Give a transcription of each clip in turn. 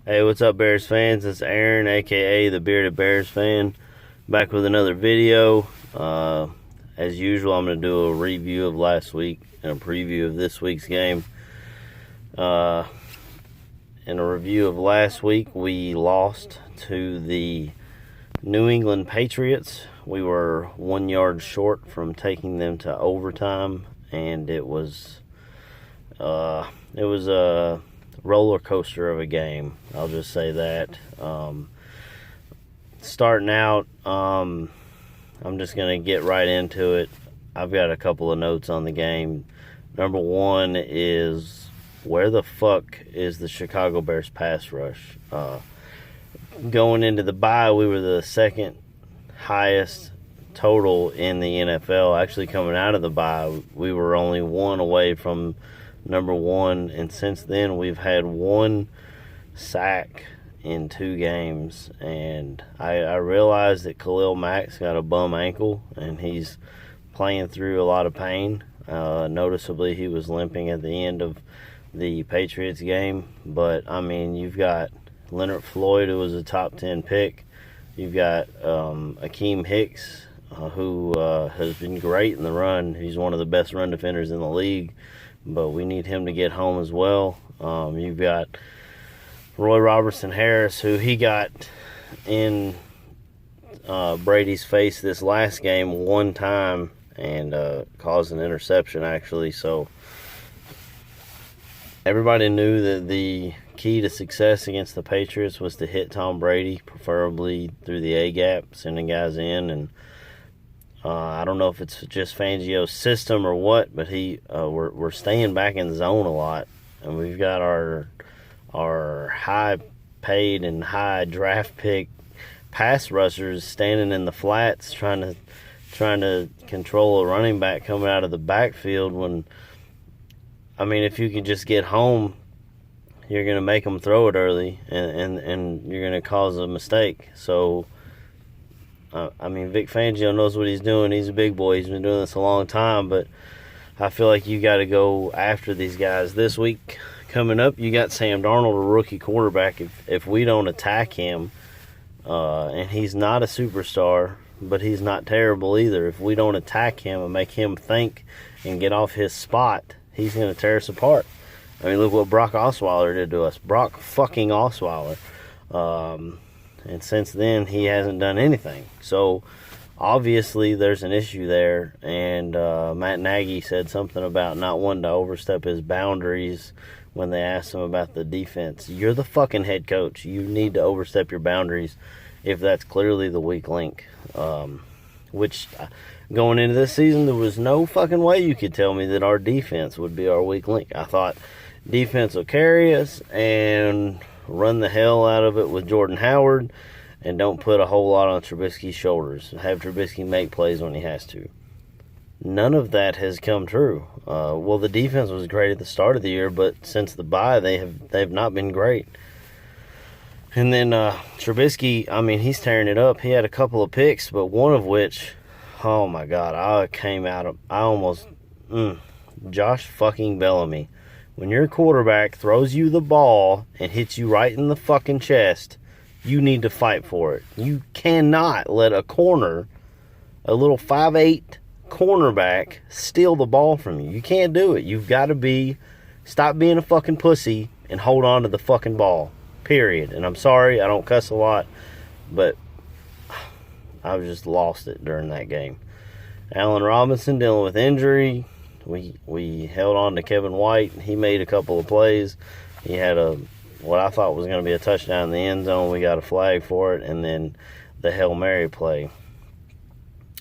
Hey, what's up, Bears fans? It's Aaron, aka the Bearded Bears fan, back with another video. As usual, I'm going to do a review of last week and a preview of this week's game. In a review of last week, we lost to the New England Patriots. We were 1 yard short from taking them to overtime, and it was a roller coaster of a game. I'll just say that. Starting out, I'm just going to get right into it. I've got a couple of notes on the game. Number one is, where the fuck is the Chicago Bears pass rush? Going into the bye, we were the second highest total in the NFL. Actually, coming out of the bye, we were only one away from number one, and since then we've had one sack in 2 games. And I realized that Khalil Mack's got a bum ankle and he's playing through a lot of pain. Noticeably, he was limping at the end of the Patriots game. But I mean, you've got Leonard Floyd, who was a top 10 pick. You've got Akeem Hicks, who has been great in the run. He's one of the best run defenders in the league, but we need him to get home as well. You've got Roy Robertson Harris, who he got in Brady's face this last game one time and caused an interception, actually. So everybody knew that the key to success against the Patriots was to hit Tom Brady, preferably through the A-gap, sending guys in. And I don't know if it's just Fangio's system or what, but we're staying back in the zone a lot, and we've got our high paid and high draft pick pass rushers standing in the flats trying to control a running back coming out of the backfield. When, I mean, if you can just get home, you're going to make them throw it early, and you're going to cause a mistake. So I mean, Vic Fangio knows what he's doing. He's a big boy. He's been doing this a long time, but I feel like you got to go after these guys. This week coming up, you got Sam Darnold, a rookie quarterback. If we don't attack him, and he's not a superstar, but he's not terrible either. If we don't attack him and make him think and get off his spot, he's going to tear us apart. I mean, look what Brock Osweiler did to us. Brock fucking Osweiler. And since then, he hasn't done anything. So, obviously, there's an issue there. And Matt Nagy said something about not wanting to overstep his boundaries when they asked him about the defense. You're the fucking head coach. You need to overstep your boundaries if that's clearly the weak link. Which, going into this season, there was no fucking way you could tell me that our defense would be our weak link. I thought defense will carry us and run the hell out of it with Jordan Howard, and don't put a whole lot on Trubisky's shoulders. Have Trubisky make plays when he has to. None of that has come true. Well, the defense was great at the start of the year, but since the bye, they've not been great. And then Trubisky, I mean, he's tearing it up. He had a couple of picks, but one of which, oh my God, Josh fucking Bellamy. When your quarterback throws you the ball and hits you right in the fucking chest, you need to fight for it. You cannot let a little 5'8" cornerback, steal the ball from you. You can't do it. You've got to stop being a fucking pussy and hold on to the fucking ball. Period. And I'm sorry, I don't cuss a lot, but I just lost it during that game. Allen Robinson dealing with injury. We held on to Kevin White. He made a couple of plays. He had what I thought was going to be a touchdown in the end zone. We got a flag for it, and then the Hail Mary play,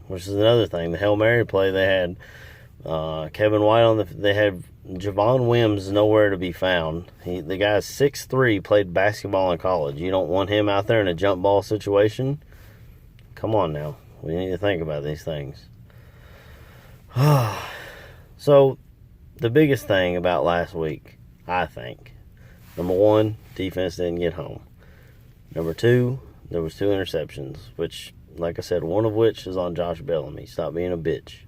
which is another thing. The Hail Mary play, they had Kevin White they had Javon Wims nowhere to be found. The guy's 6'3", played basketball in college. You don't want him out there in a jump ball situation? Come on now. We need to think about these things. So, the biggest thing about last week, I think, number one, defense didn't get home. Number two, there was 2 interceptions, which, like I said, one of which is on Josh Bellamy. Stop being a bitch.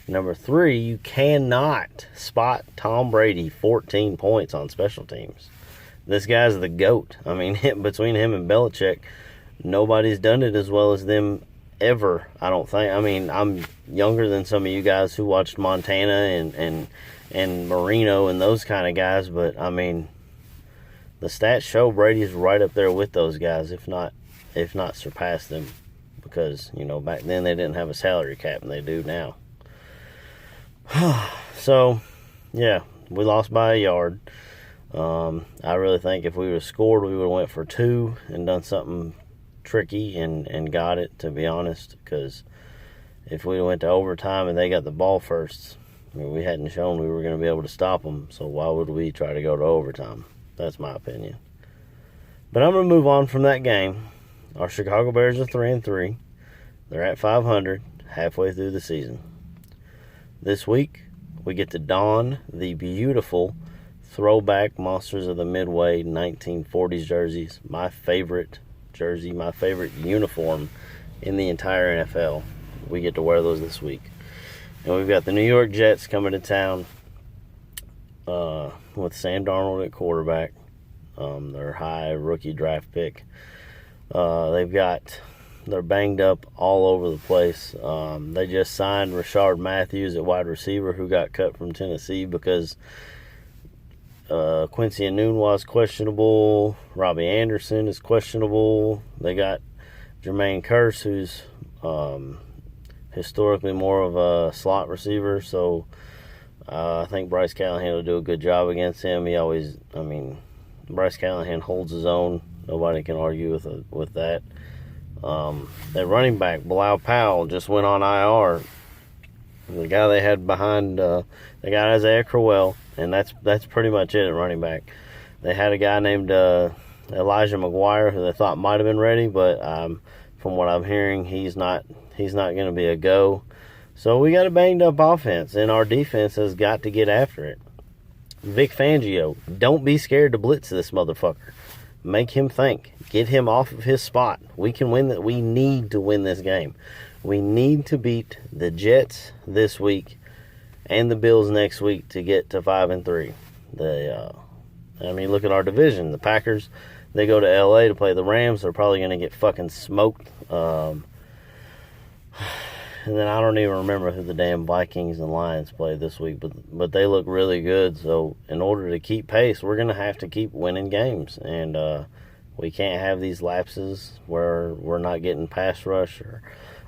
Number 3, you cannot spot Tom Brady 14 points on special teams. this guy's the GOAT. I mean, between him and Belichick, nobody's done it as well as them ever, I don't think. I mean, I'm younger than some of you guys who watched Montana and Marino and those kind of guys, but I mean, the stats show Brady's right up there with those guys, if not surpassed them, because, you know, back then they didn't have a salary cap and they do now. So, yeah, we lost by a yard. I really think if we would have scored, we would have went for 2 and done something tricky and got it, to be honest, because if we went to overtime and they got the ball first, I mean, we hadn't shown we were going to be able to stop them, so why would we try to go to overtime? That's my opinion. But I'm going to move on from that game. Our Chicago Bears are 3-3. They're at 500, halfway through the season. This week, we get to don the beautiful throwback Monsters of the Midway 1940s jerseys. My favorite jersey, my favorite uniform in the entire NFL. We get to wear those this week. And we've got the New York Jets coming to town with Sam Darnold at quarterback. Their high rookie draft pick. They're banged up all over the place. They just signed Rashard Matthews at wide receiver, who got cut from Tennessee because Quincy Enunwa's questionable. Robbie Anderson is questionable. They got Jermaine Kearse, who's historically more of a slot receiver. So I think Bryce Callahan will do a good job against him. Bryce Callahan holds his own. Nobody can argue with that. Their running back, Bilal Powell, just went on IR. The guy they had behind, they got Isaiah Crowell, and that's pretty much it at running back. They had a guy named Elijah McGuire, who they thought might have been ready, but from what I'm hearing, he's not going to be a go. So we got a banged up offense, and our defense has got to get after it. Vic Fangio, don't be scared to blitz this motherfucker. Make him think. Get him off of his spot. We can win that. We need to win this game. We need to beat the Jets this week and the Bills next week to get to 5-3. Look at our division. The Packers, they go to LA to play the Rams. They're probably going to get fucking smoked. And then I don't even remember who the damn Vikings and Lions play this week, but they look really good. So in order to keep pace, we're going to have to keep winning games. And we can't have these lapses where we're not getting pass rush or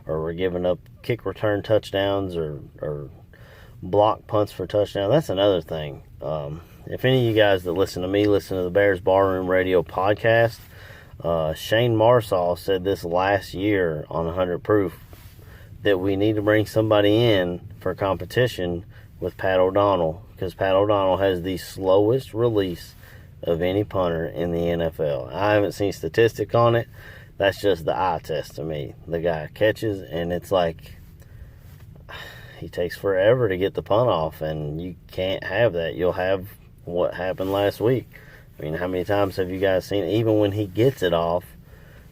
we're giving up kick return touchdowns or block punts for touchdown. That's another thing. If any of you guys that listen to me listen to the Bears Barroom Radio podcast, Shane Marsall said this last year on 100 Proof, that we need to bring somebody in for competition with Pat O'Donnell, because Pat O'Donnell has the slowest release of any punter in the NFL. I haven't seen statistics on it. That's just the eye test to me. The guy catches, and it's like he takes forever to get the punt off, and you can't have that. You'll have what happened last week. I mean, how many times have you guys seen it? Even when he gets it off,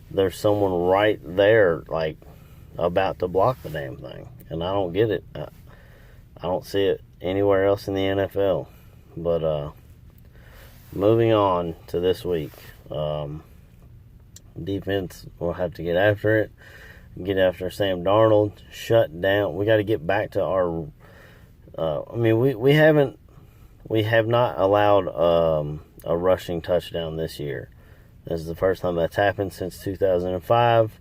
there's someone right there, like, about to block the damn thing, and I don't get it. I don't see it anywhere else in the NFL. But moving on to this week, defense will have to get after it, get after Sam Darnold, shut down. We got to get back to our. We have not allowed a rushing touchdown this year. This is the first time that's happened since 2005.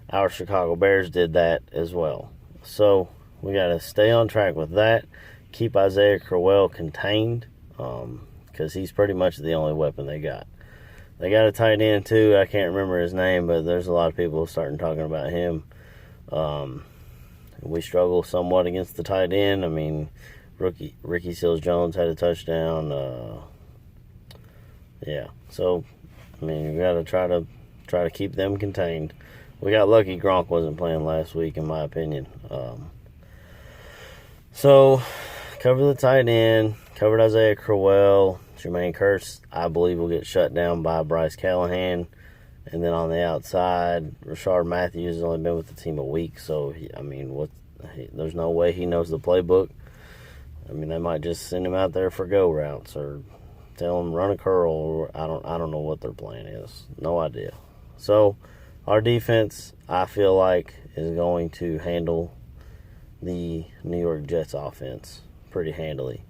Our Chicago Bears did that as well. So we got to stay on track with that. Keep Isaiah Crowell contained, because he's pretty much the only weapon they got. They got a tight end too. I can't remember his name, but there's a lot of people starting talking about him. We struggle somewhat against the tight end. I mean, Ricky Seals-Jones had a touchdown. So we got to try to keep them contained. We got lucky Gronk wasn't playing last week, in my opinion. So, cover the tight end, covered Isaiah Crowell. Jermaine Kearse, I believe, will get shut down by Bryce Callahan. And then on the outside, Rashard Matthews has only been with the team a week, so, there's no way he knows the playbook. They might just send him out there for go routes or tell them run a curl. Or I don't know what their plan is. No idea. So our defense, I feel like, is going to handle the New York Jets offense pretty handily.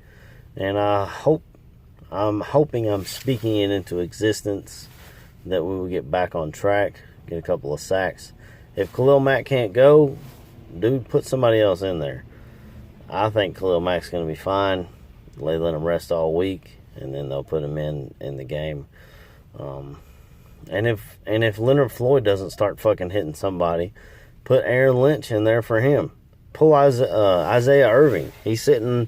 And I'm hoping I'm speaking it into existence that we will get back on track, get a couple of sacks. If Khalil Mack can't go, dude, put somebody else in there. I think Khalil Mack's going to be fine. They let him rest all week, and then they'll put him in the game. And if Leonard Floyd doesn't start fucking hitting somebody, put Aaron Lynch in there for him. Pull Isaiah Irving. He's sitting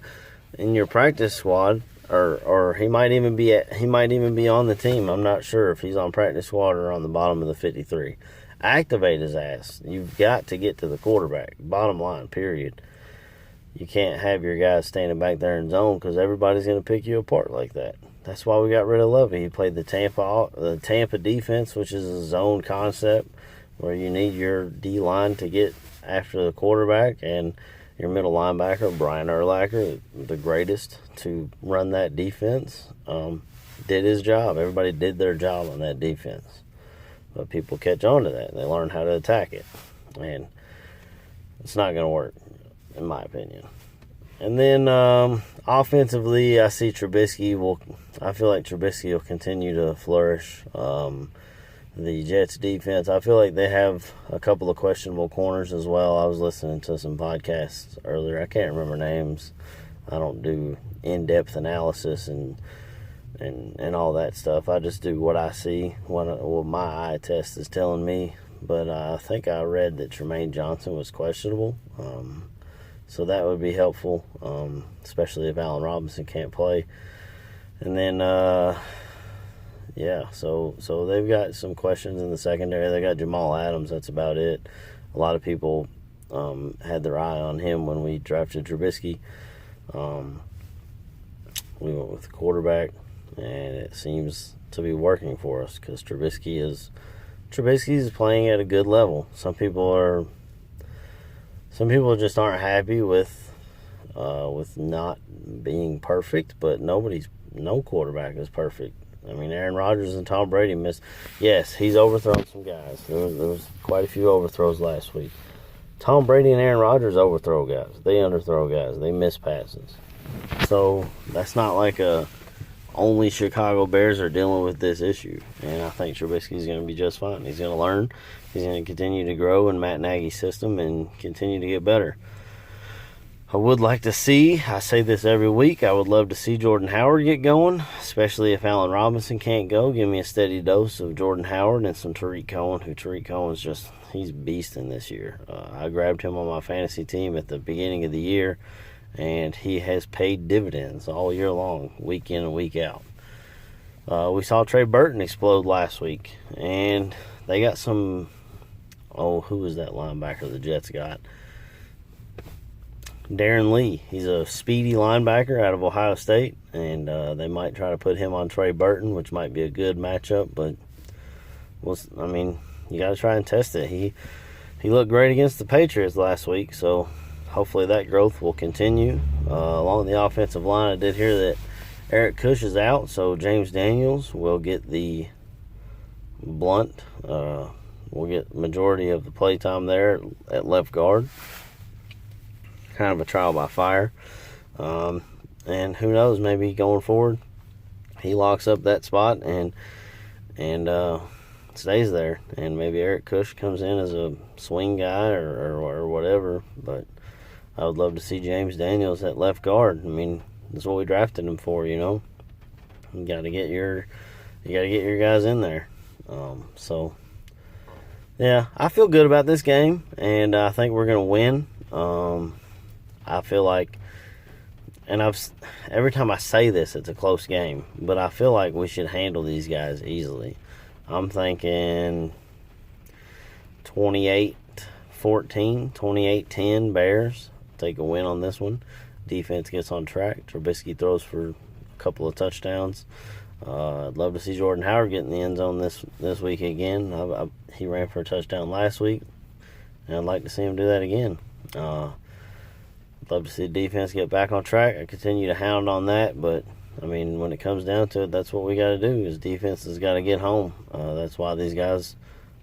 in your practice squad, or he might even be on the team. I'm not sure if he's on practice squad or on the bottom of the 53. Activate his ass. You've got to get to the quarterback. Bottom line, period. You can't have your guys standing back there in zone because everybody's going to pick you apart like that. That's why we got rid of Lovey. He played the Tampa defense, which is a zone concept where you need your D-line to get after the quarterback, and your middle linebacker, Brian Urlacher, the greatest to run that defense, did his job. Everybody did their job on that defense. But people catch on to that. They learn how to attack it. And it's not going to work, in my opinion. And then offensively, I see I feel like Trubisky will continue to flourish. The Jets defense, I feel like they have a couple of questionable corners as well. I was listening to some podcasts earlier. I can't remember names. I don't do in-depth analysis and all that stuff. I just do what I see, what my eye test is telling me. But I think I read that Tremaine Johnson was questionable. So that would be helpful, especially if Allen Robinson can't play. And then, so they've got some questions in the secondary. They got Jamal Adams. That's about it. A lot of people had their eye on him when we drafted Trubisky. We went with the quarterback, and it seems to be working for us because Trubisky is playing at a good level. Some people just aren't happy with not being perfect, but no quarterback is perfect. I mean, Aaron Rodgers and Tom Brady missed. Yes, he's overthrown some guys. There was quite a few overthrows last week. Tom Brady and Aaron Rodgers overthrow guys. They underthrow guys. They miss passes. So that's not like only Chicago Bears are dealing with this issue. And I think Trubisky's going to be just fine. He's going to learn. He's going to continue to grow in Matt Nagy's system and continue to get better. I would like to see, I say this every week, I would love to see Jordan Howard get going, especially if Allen Robinson can't go. Give me a steady dose of Jordan Howard and some Tariq Cohen, Tariq Cohen's he's beasting this year. I grabbed him on my fantasy team at the beginning of the year, and he has paid dividends all year long, week in and week out. We saw Trey Burton explode last week, and they got some, who was that linebacker the Jets got? Darren Lee. He's a speedy linebacker out of Ohio State, and they might try to put him on Trey Burton, which might be a good matchup, but you got to try and test it. He looked great against the Patriots last week, so hopefully that growth will continue. Along the offensive line, I did hear that Eric Kush is out, so James Daniels will get the blunt. We'll get majority of the play time there at left guard. Kind of a trial by fire. And who knows, maybe going forward, he locks up that spot and stays there. And maybe Eric Kush comes in as a swing guy or whatever. But I would love to see James Daniels at left guard. I mean, that's what we drafted him for, you know. You got to get your guys in there. So yeah, I feel good about this game, and I think we're gonna win. I feel like, and every time I say this, it's a close game, but I feel like we should handle these guys easily. I'm thinking 28-14, 28-10 Bears. Take a win on this one. Defense gets on track. Trubisky throws for a couple of touchdowns. I'd love to see Jordan Howard get in the end zone this week again. He ran for a touchdown last week, and I'd like to see him do that again. I'd love to see the defense get back on track. I continue to hound on that, but I mean, when it comes down to it, that's what we got to do. Is defense has got to get home. That's why these guys.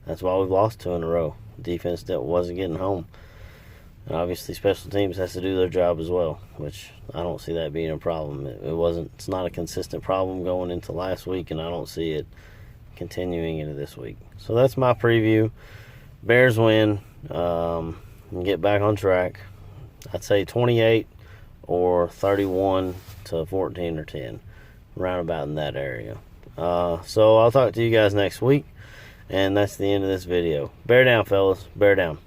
That's why we've lost 2 in a row. Defense that wasn't getting home. And obviously, special teams has to do their job as well, which I don't see that being a problem. It wasn't. It's not a consistent problem going into last week, and I don't see it continuing into this week. So that's my preview. Bears win and get back on track. I'd say 28 or 31 to 14 or 10, round about in that area. So I'll talk to you guys next week, and that's the end of this video. Bear down, fellas. Bear down.